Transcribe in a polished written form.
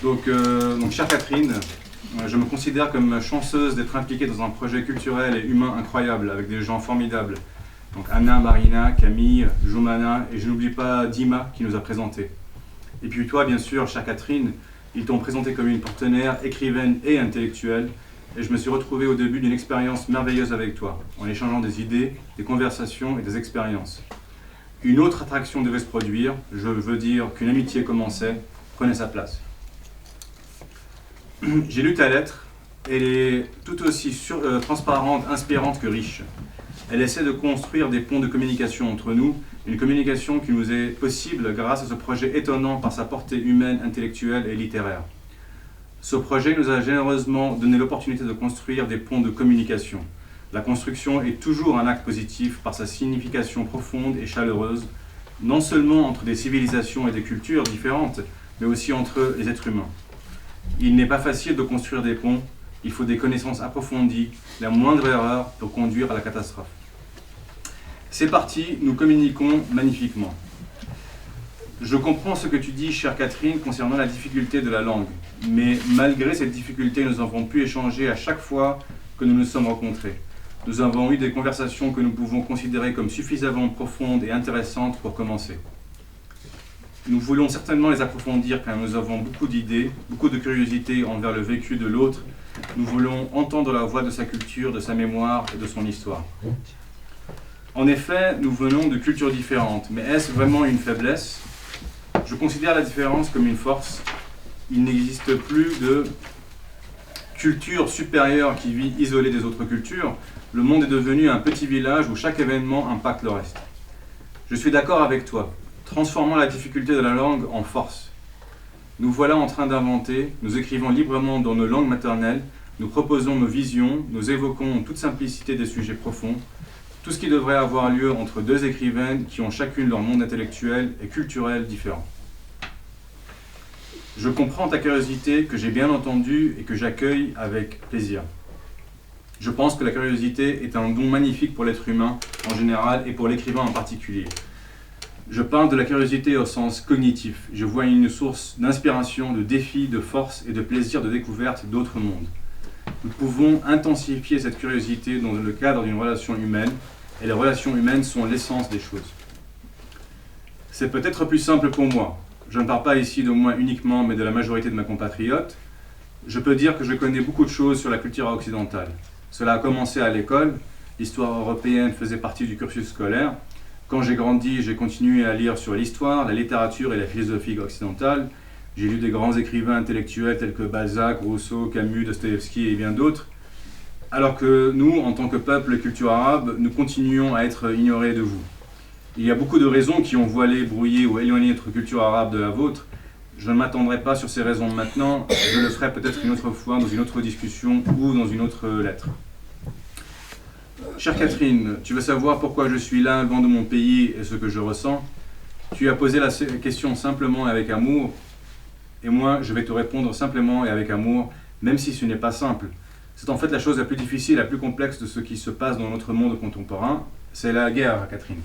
Donc chère Catherine, je me considère comme chanceuse d'être impliquée dans un projet culturel et humain incroyable avec des gens formidables. Donc Anna, Marina, Camille, Joumana et je n'oublie pas Dima qui nous a présentés. Et puis toi, bien sûr, chère Catherine, ils t'ont présenté comme une partenaire écrivaine et intellectuelle. Et je me suis retrouvé au début d'une expérience merveilleuse avec toi, en échangeant des idées, des conversations et des expériences. Une autre attraction devait se produire, je veux dire qu'une amitié commençait, prenait sa place. J'ai lu ta lettre, elle est tout aussi transparente, inspirante que riche. Elle essaie de construire des ponts de communication entre nous, une communication qui nous est possible grâce à ce projet étonnant par sa portée humaine, intellectuelle et littéraire. Ce projet nous a généreusement donné l'opportunité de construire des ponts de communication. La construction est toujours un acte positif par sa signification profonde et chaleureuse, non seulement entre des civilisations et des cultures différentes, mais aussi entre les êtres humains. Il n'est pas facile de construire des ponts, il faut des connaissances approfondies, la moindre erreur peut conduire à la catastrophe. C'est parti, nous communiquons magnifiquement. Je comprends ce que tu dis, chère Catherine, concernant la difficulté de la langue. Mais malgré cette difficulté, nous avons pu échanger à chaque fois que nous nous sommes rencontrés. Nous avons eu des conversations que nous pouvons considérer comme suffisamment profondes et intéressantes pour commencer. Nous voulons certainement les approfondir car nous avons beaucoup d'idées, beaucoup de curiosité envers le vécu de l'autre. Nous voulons entendre la voix de sa culture, de sa mémoire et de son histoire. En effet, nous venons de cultures différentes, mais est-ce vraiment une faiblesse ? Je considère la différence comme une force. Il n'existe plus de culture supérieure qui vit isolée des autres cultures. Le monde est devenu un petit village où chaque événement impacte le reste. Je suis d'accord avec toi. Transformons la difficulté de la langue en force. Nous voilà en train d'inventer, nous écrivons librement dans nos langues maternelles, nous proposons nos visions, nous évoquons en toute simplicité des sujets profonds, tout ce qui devrait avoir lieu entre deux écrivaines qui ont chacune leur monde intellectuel et culturel différent. Je comprends ta curiosité que j'ai bien entendue et que j'accueille avec plaisir. Je pense que la curiosité est un don magnifique pour l'être humain en général et pour l'écrivain en particulier. Je parle de la curiosité au sens cognitif. Je vois une source d'inspiration, de défi, de force et de plaisir de découverte d'autres mondes. Nous pouvons intensifier cette curiosité dans le cadre d'une relation humaine, et les relations humaines sont l'essence des choses. C'est peut-être plus simple pour moi. Je ne parle pas ici de moi uniquement, mais de la majorité de mes compatriotes. Je peux dire que je connais beaucoup de choses sur la culture occidentale. Cela a commencé à l'école, l'histoire européenne faisait partie du cursus scolaire. Quand j'ai grandi, j'ai continué à lire sur l'histoire, la littérature et la philosophie occidentale. J'ai lu des grands écrivains intellectuels tels que Balzac, Rousseau, Camus, Dostoïevski et bien d'autres. Alors que nous, en tant que peuple et culture arabe, nous continuons à être ignorés de vous. Il y a beaucoup de raisons qui ont voilé, brouillé ou éloigné notre culture arabe de la vôtre. Je ne m'attendrai pas sur ces raisons maintenant, je le ferai peut-être une autre fois dans une autre discussion ou dans une autre lettre. Chère Catherine, tu veux savoir pourquoi je suis là, loin de mon pays et ce que je ressens ? Tu as posé la question simplement et avec amour, et moi je vais te répondre simplement et avec amour, même si ce n'est pas simple. C'est en fait la chose la plus difficile, la plus complexe de ce qui se passe dans notre monde contemporain, c'est la guerre, Catherine.